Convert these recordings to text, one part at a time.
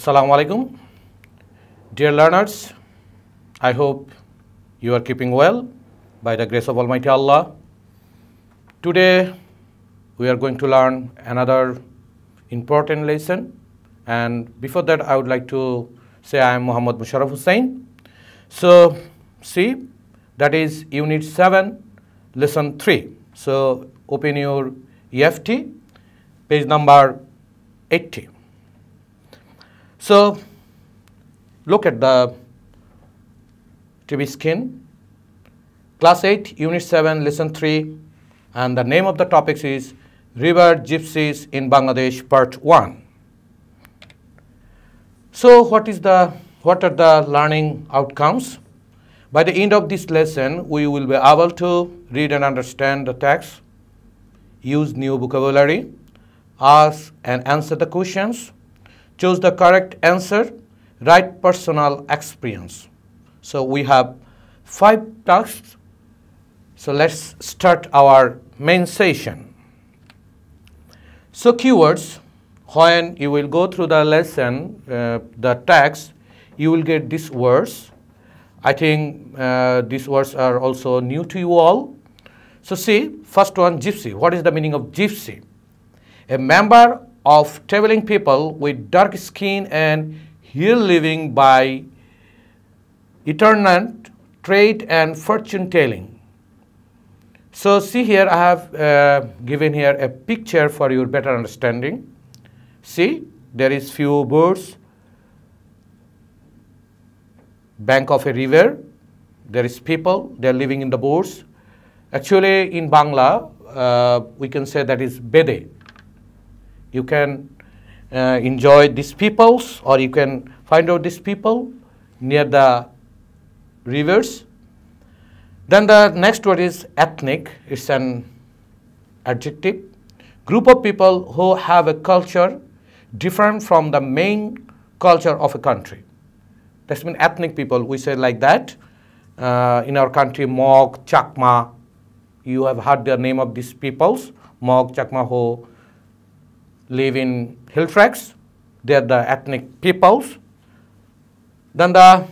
Assalamu alaikum. Dear learners, I hope you are keeping well by the grace of Almighty Allah. Today we are going to learn another important lesson, and before that I would like to say I am Muhammad Musharraf Hussain. So see, that is Unit 7, Lesson 3. So open your EFT, page number 80. So look at the TV screen. Class 8, Unit 7, Lesson 3, and the name of the topics is River Gypsies in Bangladesh, Part 1. So what are the learning outcomes? By the end of this lesson, we will be able to read and understand the text, use new vocabulary, ask and answer the questions, choose the correct answer, write personal experience. So we have 5 tasks. So let's start our main session. So keywords, when you will go through the lesson, the text, you will get these words. I think these words are also new to you all. So see, first one, gypsy. What is the meaning of gypsy? A member of traveling people with dark skin and here living by itinerant trade and fortune telling. So see here, I have given here a picture for your better understanding. See, there is few birds, bank of a river, there is people, they are living in the boats. Actually in Bangla, we can say that is bede. You can enjoy these peoples, or you can find out these people near the rivers. Then the next word is ethnic. It's an adjective. Group of people who have a culture different from the main culture of a country. That's mean ethnic people. We say like that. In our country, Mog, Chakma. You have heard the name of these peoples, Mog, Chakma, who live in hill tracts. They are the ethnic peoples. Then the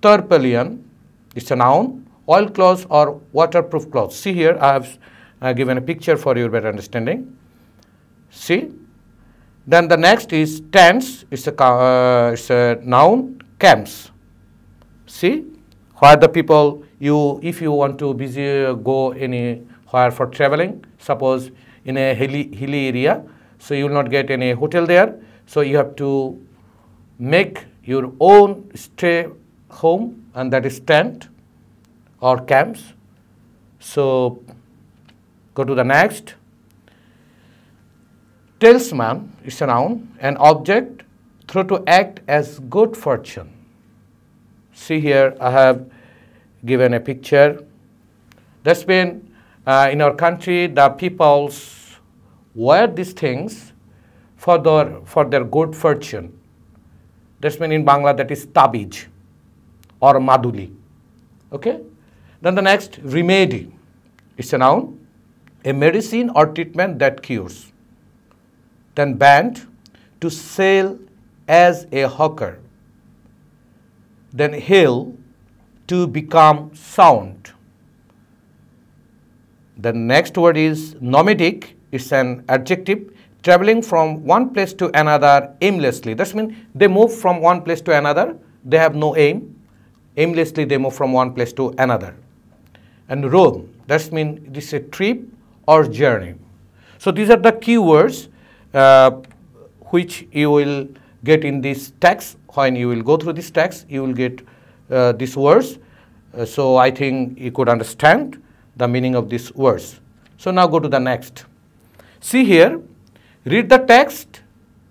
tarpaulin, it's a noun, oil clothes or waterproof clothes. See here, I have given a picture for your better understanding. See. Then the next is tents, it's a noun, camps. See, where the people, if you want to go anywhere for traveling, suppose in a hilly area, so you will not get any hotel there. So you have to make your own stay home, and that is tent or camps. So go to the next. Talisman is a noun, an object through to act as good fortune. See here, I have given a picture. That's been in our country, the peoples wear these things for their good fortune. That's mean in Bangla that is tabij or maduli. Okay. Then the next, remedy. It's a noun, a medicine or treatment that cures. Then band, to sell as a hawker. Then heal, to become sound. The next word is nomadic. It's an adjective, traveling from one place to another aimlessly. That means they move from one place to another. They have no aim. Aimlessly they move from one place to another. And roam, that means this is a trip or journey. So these are the keywords which you will get in this text. When you will go through this text, you will get these words. So I think you could understand the meaning of these words. So now go to the next. See here, read the text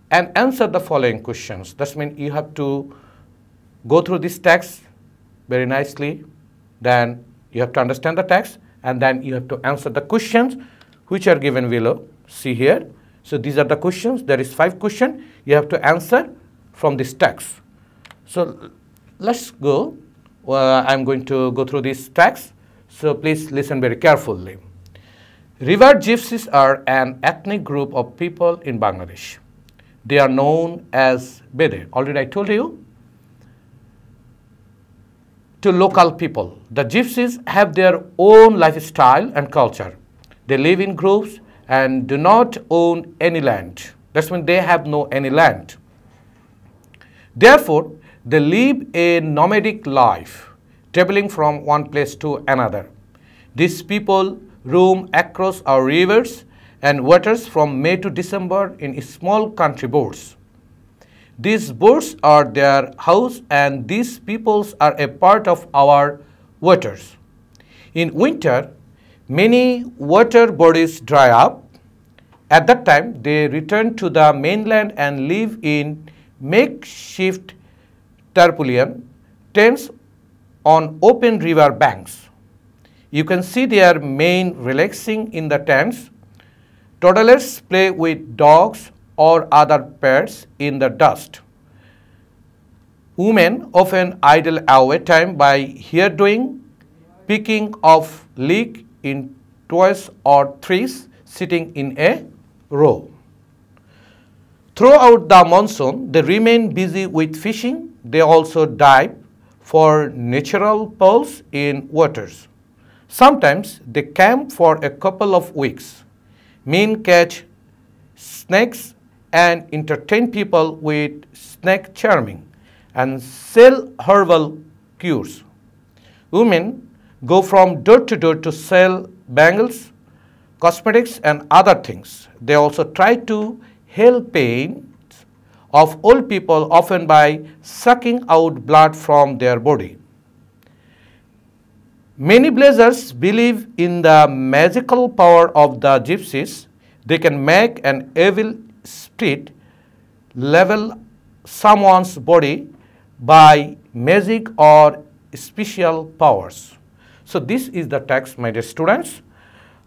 and answer the following questions. That means you have to go through this text very nicely, then you have to understand the text, and then you have to answer the questions which are given below. See here. So these are the questions. There is 5 questions. You have to answer from this text. So let's go. I'm going to go through this text. So please listen very carefully. River gypsies are an ethnic group of people in Bangladesh. They are known as Bede. Already I told you. To local people, the gypsies have their own lifestyle and culture. They live in groups and do not own any land. That's when they have no any land. Therefore, they live a nomadic life, traveling from one place to another. These people roam across our rivers and waters from May to December in small country boats. These boats are their house, and these peoples are a part of our waters. In winter, many water bodies dry up. At that time, they return to the mainland and live in makeshift tarpaulin tents on open river banks. You can see their men relaxing in the tents. Toddlers play with dogs or other pets in the dust. Women often idle away time by hairdoing, picking of leek in twice or threes, sitting in a row. Throughout the monsoon, they remain busy with fishing. They also dive for natural pearls in waters. Sometimes they camp for a couple of weeks. Men catch snakes and entertain people with snake charming and sell herbal cures. Women go from door to sell bangles, cosmetics and other things. They also try to heal pains of old people, often by sucking out blood from their body. Many villagers believe in the magical power of the gypsies. They can make an evil spirit level someone's body by magic or special powers. So this is the text, my dear students.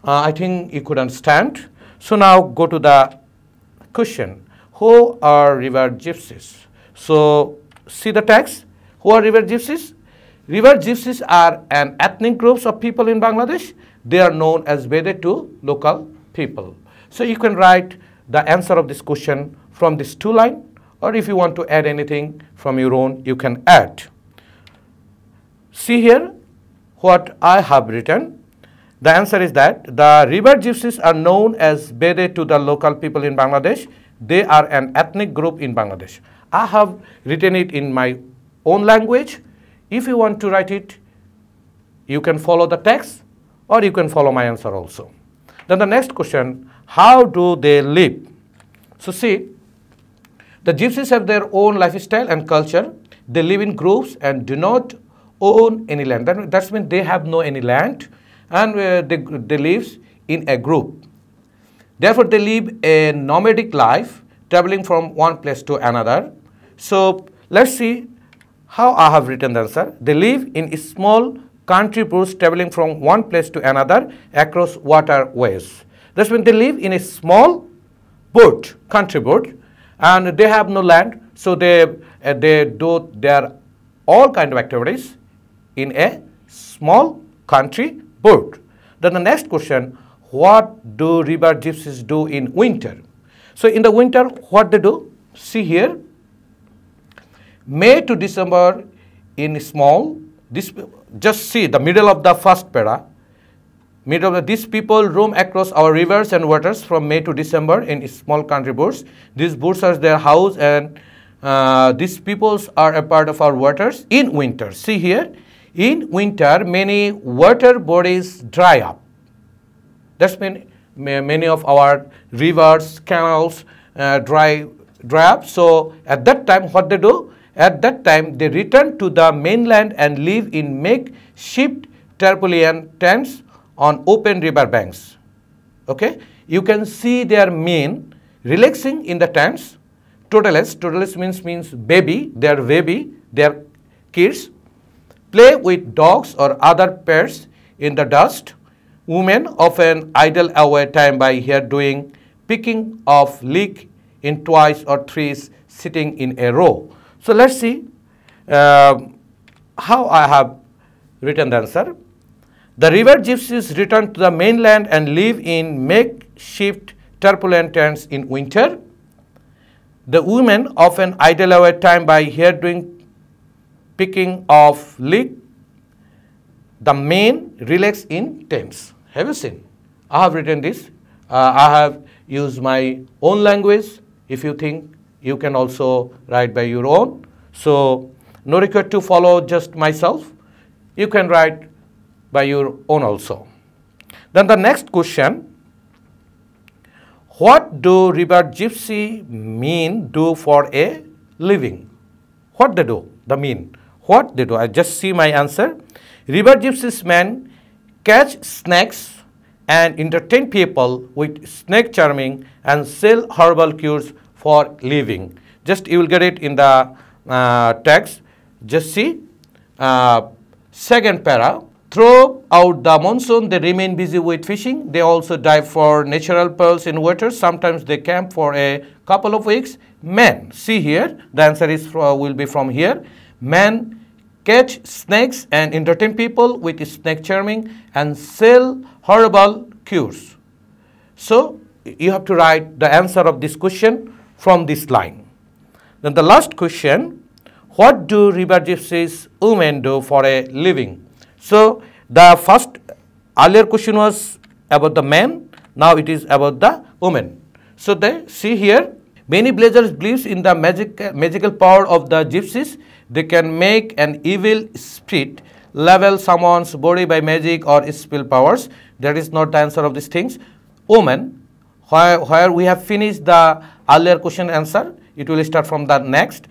I think you could understand. So now go to the question. Who are river gypsies? So see the text. Who are river gypsies? River gypsies are an ethnic group of people in Bangladesh. They are known as Bede to local people. So you can write the answer of this question from this two line, or if you want to add anything from your own, you can add. See here what I have written. The answer is that the river gypsies are known as Bede to the local people in Bangladesh. They are an ethnic group in Bangladesh. I have written it in my own language. If you want to write it, you can follow the text or you can follow my answer also. Then the next question, how do they live? So see, the gypsies have their own lifestyle and culture. They live in groups and do not own any land. That means they have no any land, and they live in a group. Therefore, they live a nomadic life, traveling from one place to another. So let's see how I have written the answer. They live in small country boats, traveling from one place to another across waterways. That's when they live in a small boat, country boat, and they have no land, so they do their all kind of activities in a small country boat. Then the next question, what do river gypsies do in winter? So in the winter, what they do? See here, May to December in small, just see the middle of the first para. These people roam across our rivers and waters from May to December in small country boats. These boats are their house, and these peoples are a part of our waters in winter. See here, in winter many water bodies dry up. That's mean many of our rivers, canals dry up. So at that time, what they do? At that time, they return to the mainland and live in makeshift tarpaulin tents on open river banks. Okay, you can see their men relaxing in the tents. Toddlers means baby. They are baby. They are kids. Play with dogs or other pets in the dust. Women often idle away time by hairdoing, picking of leek in twice or threes, sitting in a row. So let's see how I have written the answer. The river gypsies return to the mainland and live in makeshift tarpaulin tents in winter. The women often idle away time by here doing picking of leek. The men relax in tents. Have you seen? I have written this. I have used my own language. If you think, you can also write by your own. So no required to follow just myself. You can write by your own also. Then the next question. What do river gypsy men do for a living? What they do? The men. What they do? I just see my answer. River gypsies men catch snakes and entertain people with snake charming and sell herbal cures for living. Just you will get it in the text. Just see second para. Throughout the monsoon, they remain busy with fishing. They also dive for natural pearls in water. Sometimes they camp for a couple of weeks. Men, see here, the answer is will be from here. Men catch snakes and entertain people with snake charming and sell herbal cures. So you have to write the answer of this question from this line. Then the last question, what do river gypsies women do for a living? So the first earlier question was about the men, now it is about the women. So they see here, many villagers believe in the magical power of the gypsies. They can make an evil spirit level someone's body by magic or spell powers. That is not the answer of these things. Women, where we have finished the earlier question answer, it will start from the next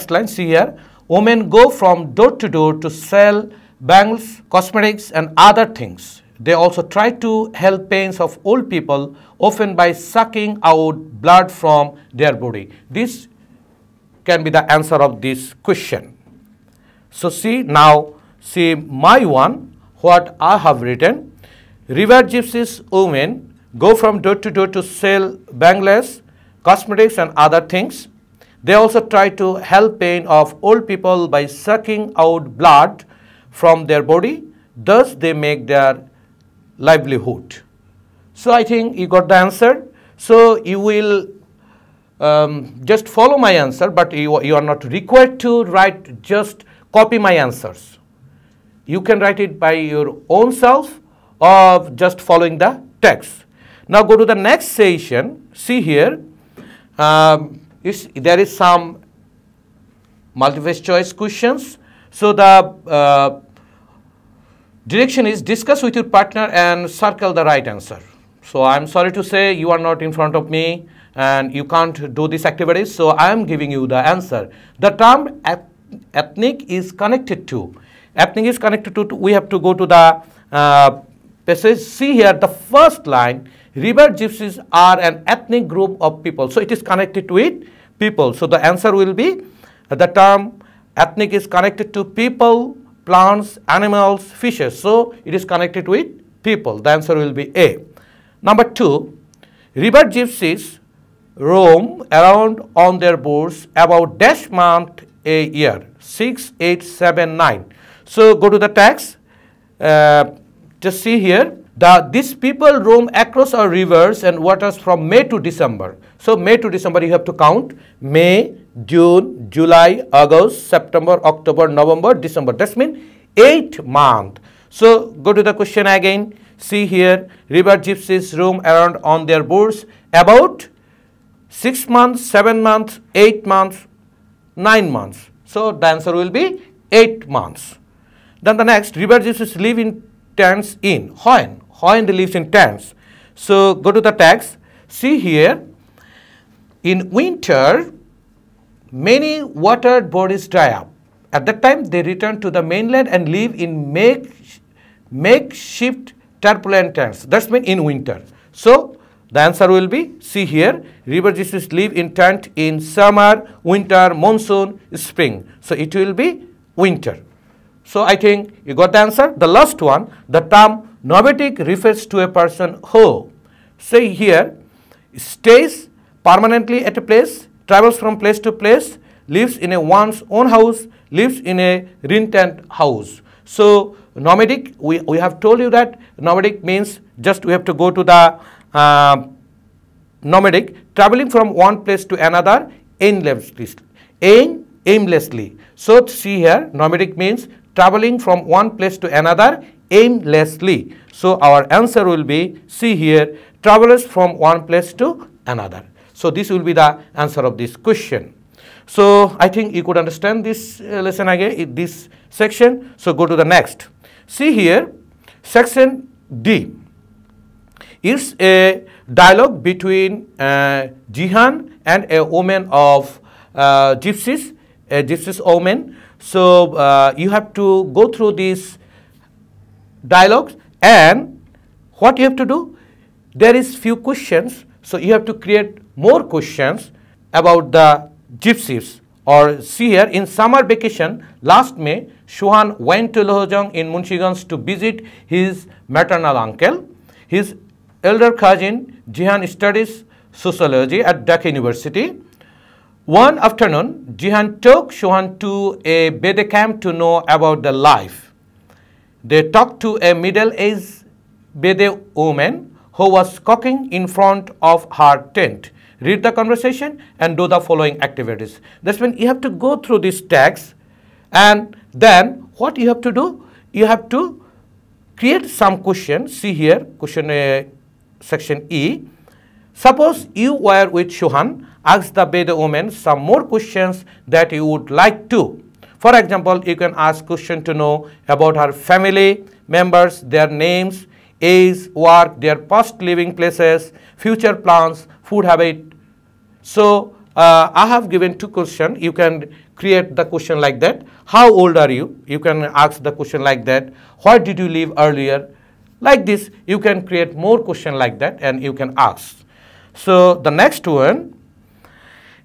line. See here, women go from door to door to sell bangles, cosmetics and other things. They also try to help pains of old people, often by sucking out blood from their body. This can be the answer of this question. So see now, see my one, what I have written. River gypsies women go from door to door to sell bangles, cosmetics and other things. They also try to help pain of old people by sucking out blood from their body. Thus they make their livelihood. So I think you got the answer. So you will just follow my answer, but you are not required to write, just copy my answers. You can write it by your own self or just following the text. Now go to the next session. See here, there is some multiple choice questions. So the direction is discuss with your partner and circle the right answer. So I'm sorry to say you are not in front of me and you can't do these activities. So I am giving you the answer. The term ethnic is connected to. Ethnic is connected to, we have to go to the passage. See here the first line, river gypsies are an ethnic group of people. So it is connected with people. So the answer will be, the term ethnic is connected to people, plants, animals, fishes. So it is connected with people. The answer will be A. Number 2, river gypsies roam around on their boats about dash month a year, 6, 8, 7, 9. So go to the text. Just see here, these people roam across our rivers and waters from May to December. So May to December you have to count. May, June, July, August, September, October, November, December. That means 8 months. So go to the question again. See here, river gypsies roam around on their boats about 6 months, 7 months, 8 months, 9 months. So the answer will be 8 months. Then the next, river gypsies live in tents in. When they live in tents. So go to the text. See here, in winter, many watered bodies dry up. At that time, they return to the mainland and live in makeshift turbulent tents. That's mean in winter. So the answer will be, see here, river gypsies live in tent in summer, winter, monsoon, spring. So it will be winter. So I think you got the answer. The last one, the term nomadic refers to a person who, say here, stays permanently at a place, travels from place to place, lives in one's own house, lives in a rented house. So nomadic, we have told you that nomadic means just we have to go to the nomadic, traveling from one place to another aimlessly. So see here, nomadic means traveling from one place to another aimlessly. So our answer will be C here, travelers from one place to another. So this will be the answer of this question. So I think you could understand this lesson again, this section. So go to the next. See here, section D. It's a dialogue between Jihan and a woman of gypsies, a gypsies woman. So you have to go through these dialogues, and what you have to do, there is few questions, so you have to create more questions about the gypsies. Or see here, in summer vacation last May, Shuhan went to Lohojong in Munsiganj to visit his maternal uncle. His elder cousin Jihan studies sociology at Dhaka University. One afternoon, Jihan took Shuhan to a Bede camp to know about the life. They talked to a middle-aged Bede woman who was cooking in front of her tent. Read the conversation and do the following activities. That's when you have to go through this text, and then what you have to do, you have to create some question. See here, question section E. Suppose you were with Shuhan, ask the Bede woman some more questions that you would like to. For example, you can ask question to know about her family members, their names, age, work, their past living places, future plans, food habit. So I have given two questions. You can create the question like that. How old are you? You can ask the question like that. Where did you live earlier? Like this, you can create more question like that, and you can ask. So the next one,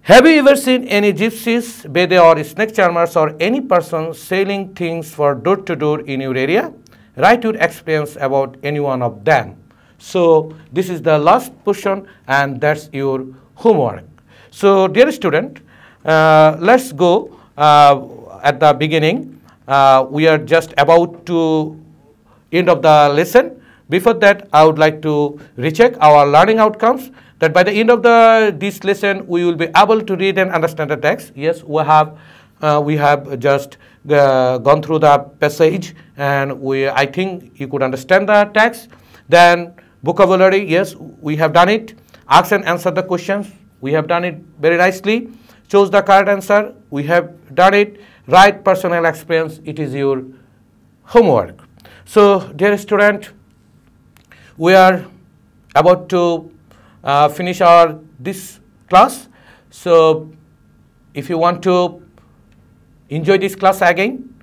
have you ever seen any gypsies, Bede or snake charmers, or any person selling things for door to door in your area? Write your experience about any one of them. So this is the last portion, and that's your homework. So dear student, let's go at the beginning. We are just about to end of the lesson. Before that, I would like to recheck our learning outcomes, that by the end of this lesson, we will be able to read and understand the text. Yes, we have just gone through the passage, and I think you could understand the text. Then vocabulary, yes, we have done it. Ask and answer the questions, we have done it very nicely. Choose the correct answer, we have done it. Write personal experience, it is your homework. So dear student, we are about to finish this class. So if you want to enjoy this class again,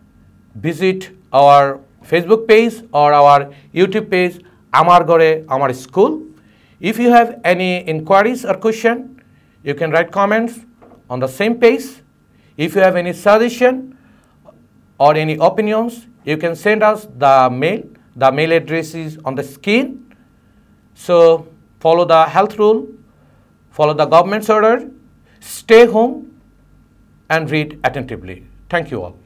visit our Facebook page or our YouTube page, Amar Gore Amar School. If you have any inquiries or question, you can write comments on the same page. If you have any suggestion or any opinions, you can send us the mail. The mail address is on the screen. So follow the health rule, follow the government's order, stay home and read attentively. Thank you all.